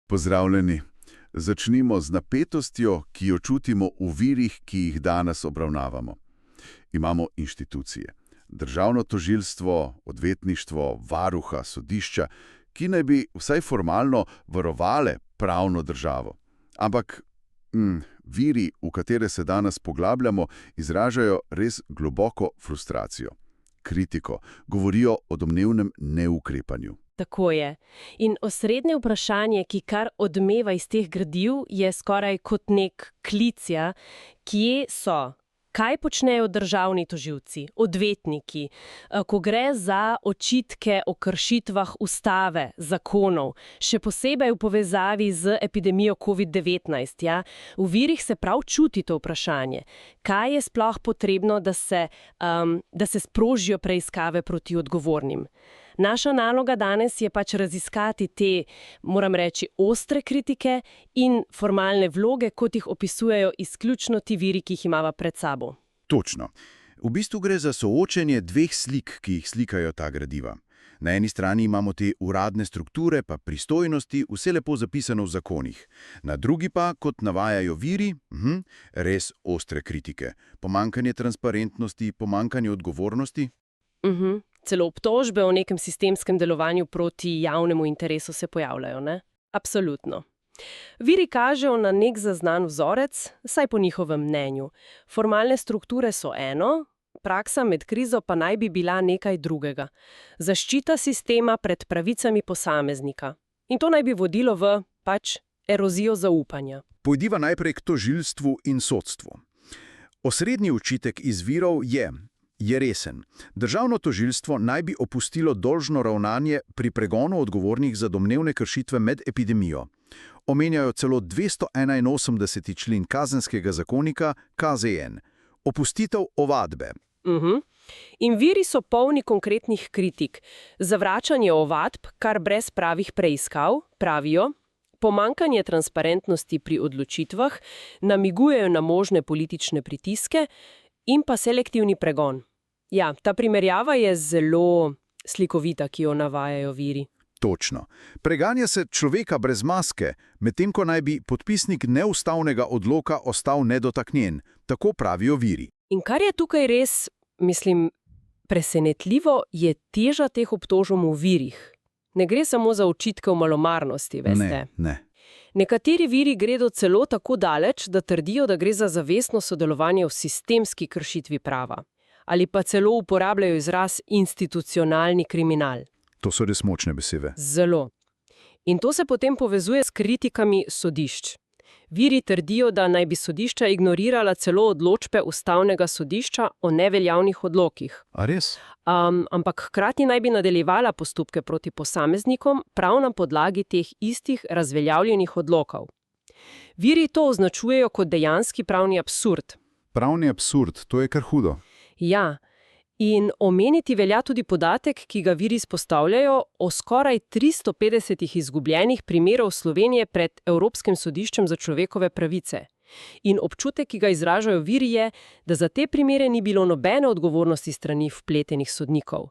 Pozdravljeni. Začnimo z napetostjo, ki jo čutimo v virih, ki jih danes obravnavamo. Imamo inštitucije. Državno tožilstvo, odvetništvo, varuha, sodišča, ki naj bi vsaj formalno varovale pravno državo. Ampak viri, v katere se danes poglabljamo, izražajo res globoko frustracijo. Kritiko, govorijo o domnevnem neukrepanju. Tako je. In osrednje vprašanje, ki kar odmeva iz teh gradiv, je skoraj kot nek klic, kje so, kaj počnejo državni tožilci, odvetniki, ko gre za očitke o kršitvah ustave, zakonov, še posebej v povezavi z epidemijo COVID-19. V virih se prav čuti to vprašanje. Kaj je sploh potrebno, da se sprožijo preiskave proti odgovornim? Naša naloga danes je pač raziskati te, moram reči, ostre kritike in formalne vloge, kot jih opisujejo izključno ti viri, ki jih imava pred sabo. Točno. V bistvu gre za soočenje dveh slik, ki jih slikajo ta gradiva. Na eni strani imamo te uradne strukture pa pristojnosti, vse lepo zapisano v zakonih. Na drugi pa, kot navajajo viri, res ostre kritike. Pomanjkanje transparentnosti, pomanjkanje odgovornosti. Celo obtožbe o nekem sistemskem delovanju proti javnemu interesu se pojavljajo, ne? Absolutno. Viri kažejo na nek zaznan vzorec, saj po njihovem mnenju. Formalne strukture so eno, praksa med krizo pa naj bi bila nekaj drugega. Zaščita sistema pred pravicami posameznika. In to naj bi vodilo v, erozijo zaupanja. Pojdiva najprej k tožilstvu in sodstvu. Osrednji očitek iz virov je resen. Državno tožilstvo naj bi opustilo dolžno ravnanje pri pregonu odgovornih za domnevne kršitve med epidemijo. Omenjajo celo 281. člen kazenskega zakonika KZN. Opustitev ovadbe. In viri so polni konkretnih kritik. Zavračanje ovadb, kar brez pravih preiskav, pravijo, pomanjkanje transparentnosti pri odločitvah, namigujejo na možne politične pritiske in pa selektivni pregon. Ja, ta primerjava je zelo slikovita, ki jo navajajo viri. Točno. Preganja se človeka brez maske, medtem ko naj bi podpisnik neustavnega odloka ostal nedotaknjen. Tako pravijo viri. In kar je tukaj res, presenetljivo, je teža teh obtožb v virih. Ne gre samo za očitke o malomarnosti, veste. Ne. Nekateri viri gredo celo tako daleč, da trdijo, da gre za zavestno sodelovanje v sistemski kršitvi prava. Ali pa celo uporabljajo izraz institucionalni kriminal. To so res močne besede. Zelo. In to se potem povezuje s kritikami sodišč. Viri trdijo, da naj bi sodišča ignorirala celo odločbe ustavnega sodišča o neveljavnih odlokih. A res? Ampak hkrati naj bi nadaljevala postopke proti posameznikom prav na podlagi teh istih razveljavljenih odlokov. Viri to označujejo kot dejanski pravni absurd. Pravni absurd, to je kar hudo. Ja, in omeniti velja tudi podatek, ki ga viri izpostavljajo o skoraj 350 izgubljenih primerov Slovenije pred Evropskim sodiščem za človekove pravice. In občutek, ki ga izražajo viri, je, da za te primere ni bilo nobene odgovornosti strani vpletenih sodnikov.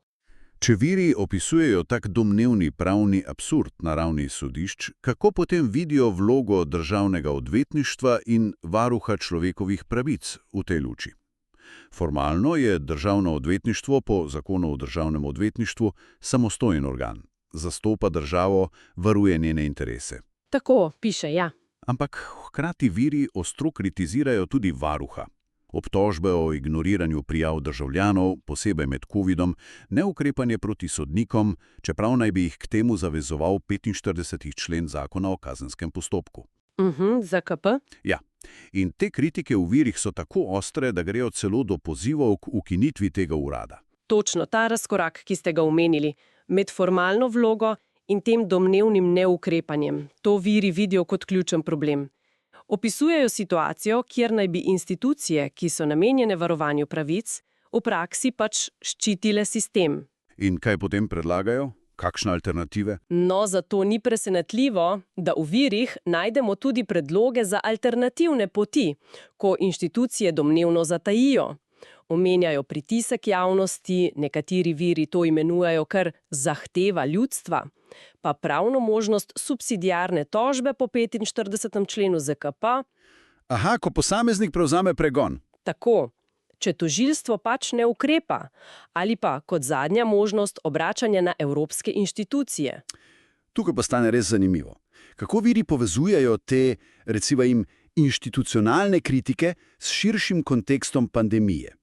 Če viri opisujejo tak domnevni pravni absurd na ravni sodišč, kako potem vidijo vlogo državnega odvetništva in varuha človekovih pravic v tej luči? Formalno je državno odvetništvo po zakonu o državnem odvetništvu samostojen organ. Zastopa državo, varuje njene interese. Tako piše, ja. Ampak hkrati viri ostro kritizirajo tudi varuha. Obtožbe o ignoriranju prijav državljanov, posebej med covidom, neukrepanje proti sodnikom, čeprav naj bi jih k temu zavezoval 45. člen zakona o kazenskem postopku. ZKP? Ja. In te kritike v virih so tako ostre, da grejo celo do pozivov k ukinitvi tega urada. Točno, ta razkorak, ki ste ga omenili, med formalno vlogo in tem domnevnim neukrepanjem. To viri vidijo kot ključen problem. Opisujejo situacijo, kjer naj bi institucije, ki so namenjene varovanju pravic, v praksi ščitile sistem. In kaj potem predlagajo? Kakšne alternative? No, zato ni presenetljivo, da v virih najdemo tudi predloge za alternativne poti, ko inštitucije domnevno zatajijo. Omenjajo pritisek javnosti, nekateri viri to imenujejo kar zahteva ljudstva, pa pravno možnost subsidiarne tožbe po 45. členu ZKP. Aha, ko posameznik prevzame pregon. Tako, če tožilstvo pač ne ukrepa, ali pa kot zadnja možnost obračanja na evropske inštitucije. Tukaj pa stane res zanimivo. Kako viri povezujejo te, recimo jim, institucionalne kritike s širšim kontekstom pandemije?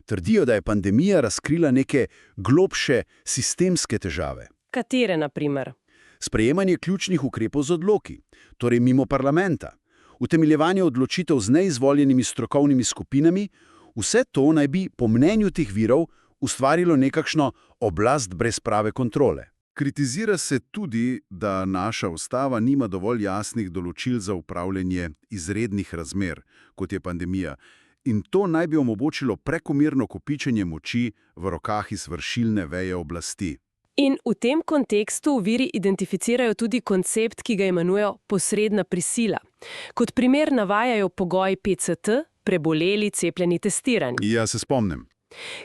Trdijo, da je pandemija razkrila neke globše sistemske težave. Katere, na primer? Sprejemanje ključnih ukrepov z odloki, torej mimo parlamenta, utemeljevanje odločitev z neizvoljenimi strokovnimi skupinami, vse to naj bi, po mnenju teh virov, ustvarilo nekakšno oblast brez prave kontrole. Kritizira se tudi, da naša ustava nima dovolj jasnih določil za upravljanje izrednih razmer, kot je pandemija, in to naj bi omogočilo prekomerno kopičenje moči v rokah izvršilne veje oblasti. In v tem kontekstu viri identificirajo tudi koncept, ki ga imenujejo posredna prisila. Kot primer navajajo pogoj PCT, preboleli, cepljeni, testirani. Ja, se spomnim.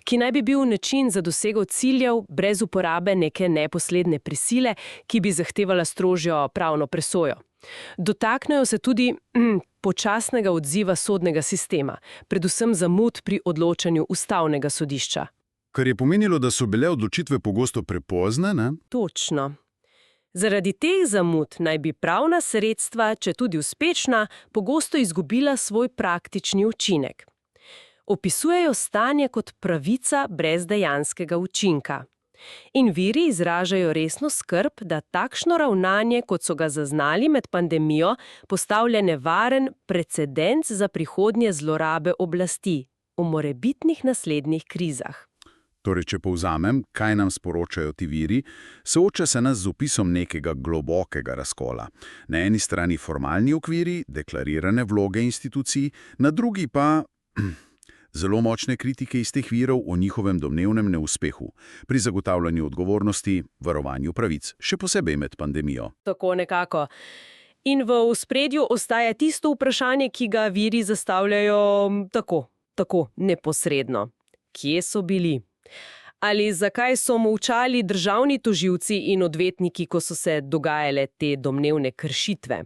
Ki naj bi bil način za dosego ciljev brez uporabe neke neposredne prisile, ki bi zahtevala strožjo pravno presojo. Dotaknejo se tudi počasnega odziva sodnega sistema, predvsem zamud pri odločanju ustavnega sodišča. Kar je pomenilo, da so bile odločitve pogosto prepozne, ne? Točno. Zaradi teh zamud naj bi pravna sredstva, če tudi uspešna, pogosto izgubila svoj praktični učinek. Opisujejo stanje kot pravica brez dejanskega učinka. In viri izražajo resno skrb, da takšno ravnanje, kot so ga zaznali med pandemijo, postavlja nevaren precedens za prihodnje zlorabe oblasti v morebitnih naslednjih krizah. Torej, če povzamem, kaj nam sporočajo ti viri, sooča se nas z opisom nekega globokega razkola. Na eni strani formalni okviri, deklarirane vloge institucij, na drugi pa zelo močne kritike iz teh virov o njihovem domnevnem neuspehu pri zagotavljanju odgovornosti, varovanju pravic, še posebej med pandemijo. Tako nekako. In v ospredju ostaja tisto vprašanje, ki ga viri zastavljajo tako neposredno. Kje so bili? Ali zakaj so molčali državni tožilci in odvetniki, ko so se dogajale te domnevne kršitve?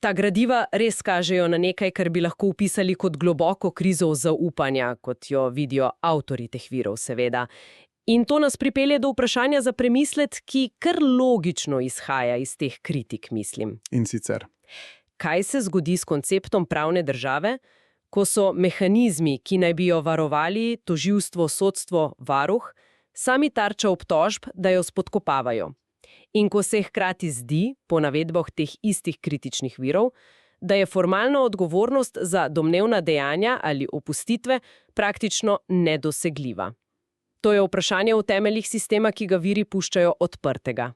Ta gradiva res kažejo na nekaj, kar bi lahko opisali kot globoko krizo zaupanja, kot jo vidijo avtorji teh virov, seveda. In to nas pripelje do vprašanja za premislet, ki kar logično izhaja iz teh kritik, mislim. In sicer? Kaj se zgodi s konceptom pravne države, ko so mehanizmi, ki naj bi jo varovali, tožilstvo, sodstvo, varuh, sami tarča obtožb, da jo spodkopavajo? In ko se hkrati zdi, po navedbah teh istih kritičnih virov, da je formalna odgovornost za domnevna dejanja ali opustitve praktično nedosegljiva. To je vprašanje o temeljih sistema, ki ga viri puščajo odprtega.